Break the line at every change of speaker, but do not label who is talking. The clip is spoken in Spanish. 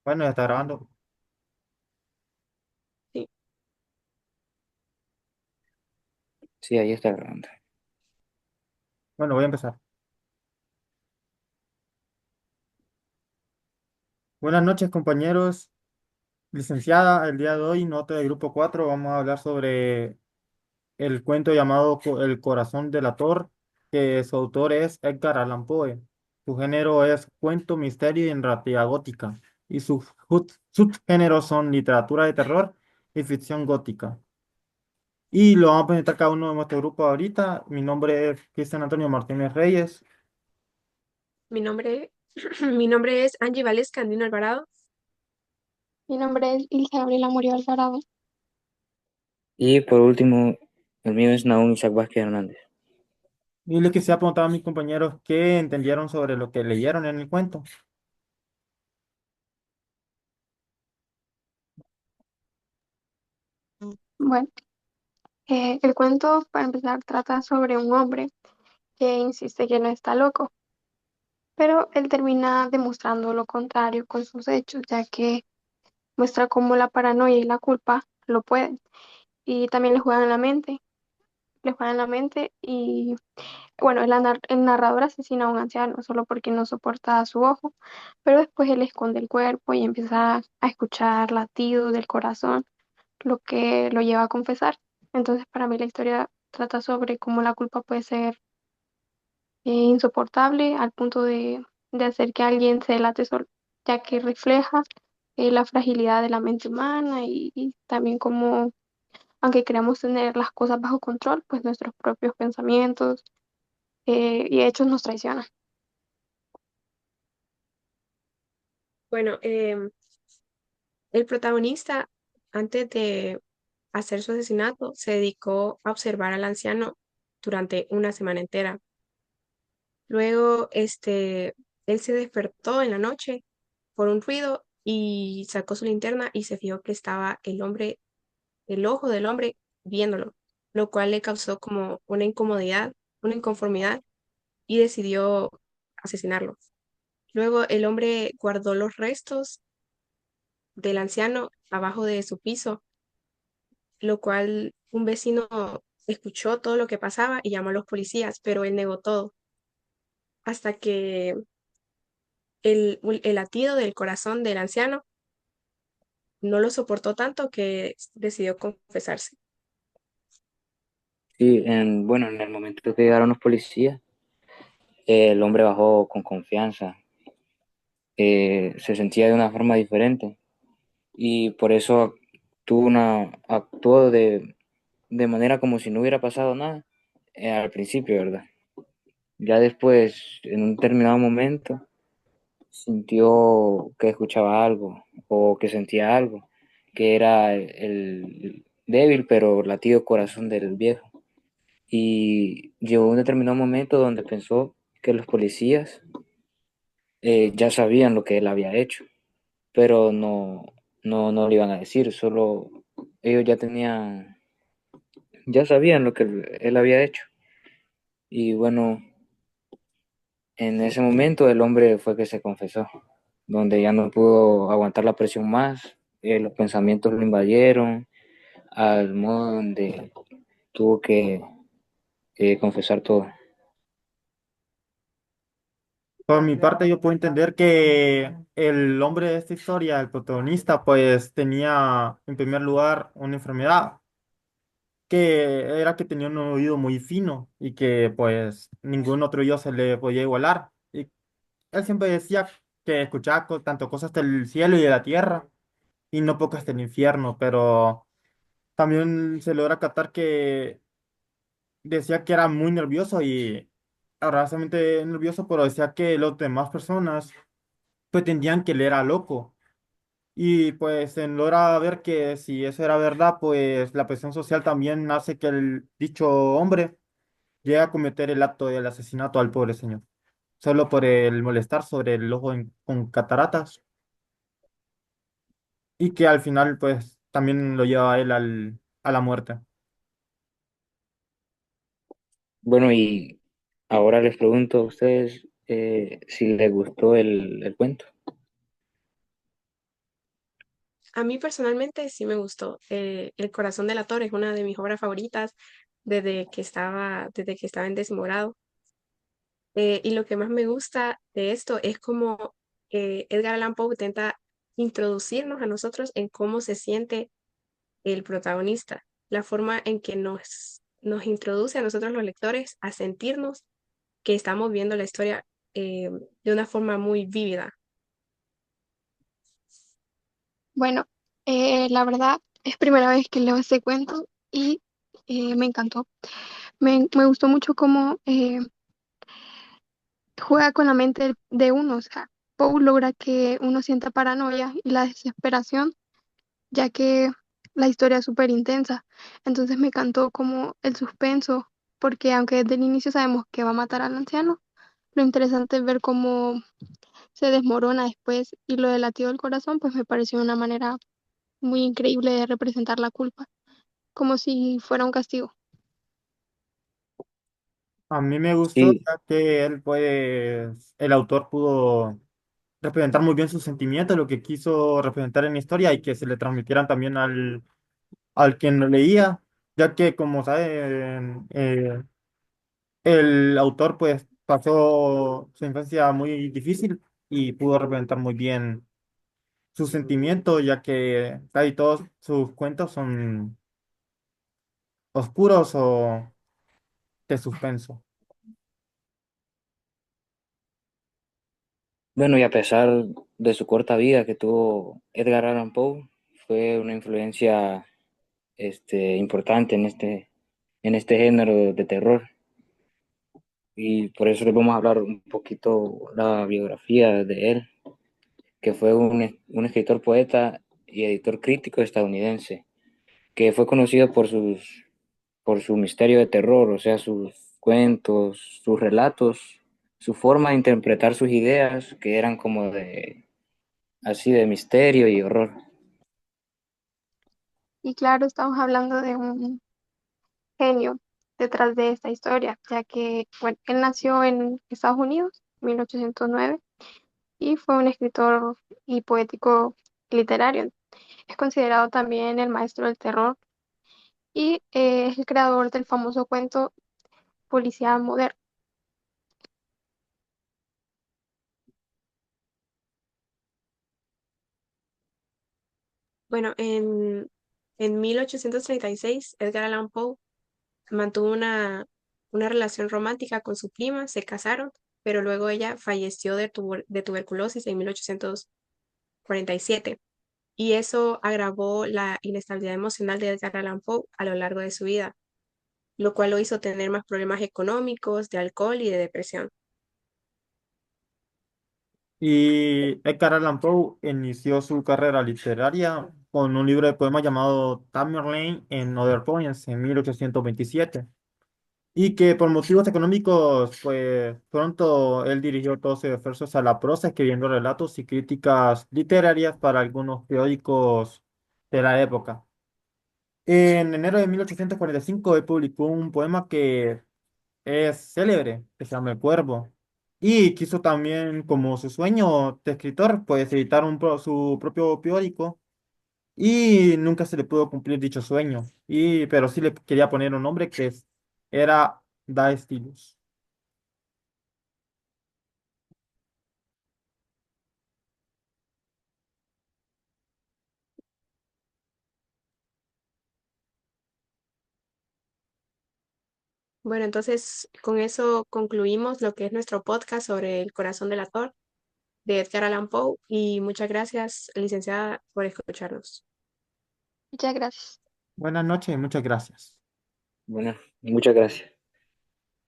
Bueno, ya está grabando.
Sí.
Sí, ahí está grabando.
Bueno, voy a empezar. Buenas noches, compañeros. Licenciada, el día de hoy, nota de grupo 4, vamos a hablar sobre el cuento llamado El corazón del ator, que su autor es Edgar Allan Poe. Su género es cuento, misterio y narrativa gótica. Y sus subgéneros son literatura de terror y ficción gótica. Y lo vamos a presentar cada uno de nuestro grupo ahorita. Mi nombre es Cristian Antonio Martínez Reyes.
Mi nombre, mi nombre es Angie Vales Candino Alvarado.
Mi nombre es Ilse Gabriela Murillo Alvarado.
Y por último, el mío es Naúm Isaac Vázquez Hernández.
Y les quisiera preguntar a mis compañeros qué entendieron sobre lo que leyeron en el cuento.
Bueno, el cuento, para empezar, trata sobre un hombre que insiste que no está loco, pero él termina demostrando lo contrario con sus hechos, ya que muestra cómo la paranoia y la culpa lo pueden. Y también le juegan en la mente y, bueno, el narrador asesina a un anciano solo porque no soporta su ojo, pero después él esconde el cuerpo y empieza a escuchar latidos del corazón, lo que lo lleva a confesar. Entonces, para mí la historia trata sobre cómo la culpa puede ser insoportable al punto de hacer que alguien se delate solo, ya que refleja la fragilidad de la mente humana y también como, aunque queramos tener las cosas bajo control, pues nuestros propios pensamientos y hechos nos traicionan.
Bueno, el protagonista, antes de hacer su asesinato, se dedicó a observar al anciano durante una semana entera. Luego, él se despertó en la noche por un ruido y sacó su linterna y se fijó que estaba el ojo del hombre viéndolo, lo cual le causó como una incomodidad, una inconformidad y decidió asesinarlo. Luego el hombre guardó los restos del anciano abajo de su piso, lo cual un vecino escuchó todo lo que pasaba y llamó a los policías, pero él negó todo, hasta que el latido del corazón del anciano no lo soportó tanto que decidió confesarse.
Sí, bueno, en el momento que llegaron los policías, el hombre bajó con confianza, se sentía de una forma diferente y por eso actuó de manera como si no hubiera pasado nada al principio, ¿verdad? Ya después, en un determinado momento, sintió que escuchaba algo o que sentía algo, que era el débil pero latido corazón del viejo. Y llegó un determinado momento donde pensó que los policías ya sabían lo que él había hecho, pero no le iban a decir, solo ellos ya sabían lo que él había hecho. Y bueno, en ese momento el hombre fue que se confesó, donde ya no pudo aguantar la presión más, los pensamientos lo invadieron, al modo donde tuvo que confesar todo.
Por mi parte, yo puedo entender que el hombre de esta historia, el protagonista, pues tenía en primer lugar una enfermedad, que era que tenía un oído muy fino y que pues ningún otro oído se le podía igualar. Y él siempre decía que escuchaba tanto cosas del cielo y de la tierra y no pocas del infierno, pero también se logra captar que decía que era muy nervioso y agradablemente nervioso, pero decía que las demás personas pretendían que él era loco. Y pues se logra ver que si eso era verdad, pues la presión social también hace que el dicho hombre llegue a cometer el acto del asesinato al pobre señor, solo por el molestar sobre el ojo con cataratas y que al final pues también lo lleva a él a la muerte.
Bueno, y ahora les pregunto a ustedes si les gustó el cuento.
A mí personalmente sí me gustó. El Corazón del Ator es una de mis obras favoritas desde que estaba en décimo grado. Y lo que más me gusta de esto es cómo Edgar Allan Poe intenta introducirnos a nosotros en cómo se siente el protagonista, la forma en que nos introduce a nosotros los lectores a sentirnos que estamos viendo la historia de una forma muy vívida.
Bueno, la verdad es primera vez que leo este cuento y me encantó. Me gustó mucho cómo juega con la mente de uno. O sea, Poe logra que uno sienta paranoia y la desesperación, ya que la historia es súper intensa. Entonces me encantó como el suspenso, porque aunque desde el inicio sabemos que va a matar al anciano, lo interesante es ver cómo se desmorona después, y lo del latido del corazón, pues me pareció una manera muy increíble de representar la culpa, como si fuera un castigo.
A mí me gustó
Sí,
ya que él, pues, el autor pudo representar muy bien sus sentimientos, lo que quiso representar en la historia y que se le transmitieran también al quien lo leía, ya que, como saben, el autor, pues, pasó su infancia muy difícil y pudo representar muy bien sus sentimientos, ya que casi todos sus cuentos son oscuros o de suspenso.
bueno, y a pesar de su corta vida que tuvo Edgar Allan Poe, fue una influencia importante en este género de terror. Y por eso les vamos a hablar un poquito la biografía de él, que fue un escritor, poeta y editor crítico estadounidense, que fue conocido por su misterio de terror, o sea, sus cuentos, sus relatos, su forma de interpretar sus ideas, que eran como así de misterio y horror.
Y claro, estamos hablando de un genio detrás de esta historia, ya que bueno, él nació en Estados Unidos en 1809 y fue un escritor y poético literario. Es considerado también el maestro del terror y es el creador del famoso cuento Policía Moderno.
Bueno, en 1836, Edgar Allan Poe mantuvo una relación romántica con su prima, se casaron, pero luego ella falleció de tuberculosis en 1847 y eso agravó la inestabilidad emocional de Edgar Allan Poe a lo largo de su vida, lo cual lo hizo tener más problemas económicos, de alcohol y de depresión.
Y Edgar Allan Poe inició su carrera literaria con un libro de poemas llamado Tamerlane and Other Poems en 1827. Y que por motivos económicos, pues pronto él dirigió todos sus esfuerzos a la prosa, escribiendo relatos y críticas literarias para algunos periódicos de la época. En enero de 1845 él publicó un poema que es célebre, que se llama El Cuervo. Y quiso también, como su sueño de escritor, pues editar su propio periódico. Y nunca se le pudo cumplir dicho sueño. Pero sí le quería poner un nombre era Da Stylus.
Bueno, entonces con eso concluimos lo que es nuestro podcast sobre el corazón del actor de Edgar Allan Poe y muchas gracias, licenciada, por escucharnos.
Muchas gracias.
Buenas noches y muchas gracias.
Bueno, muchas gracias.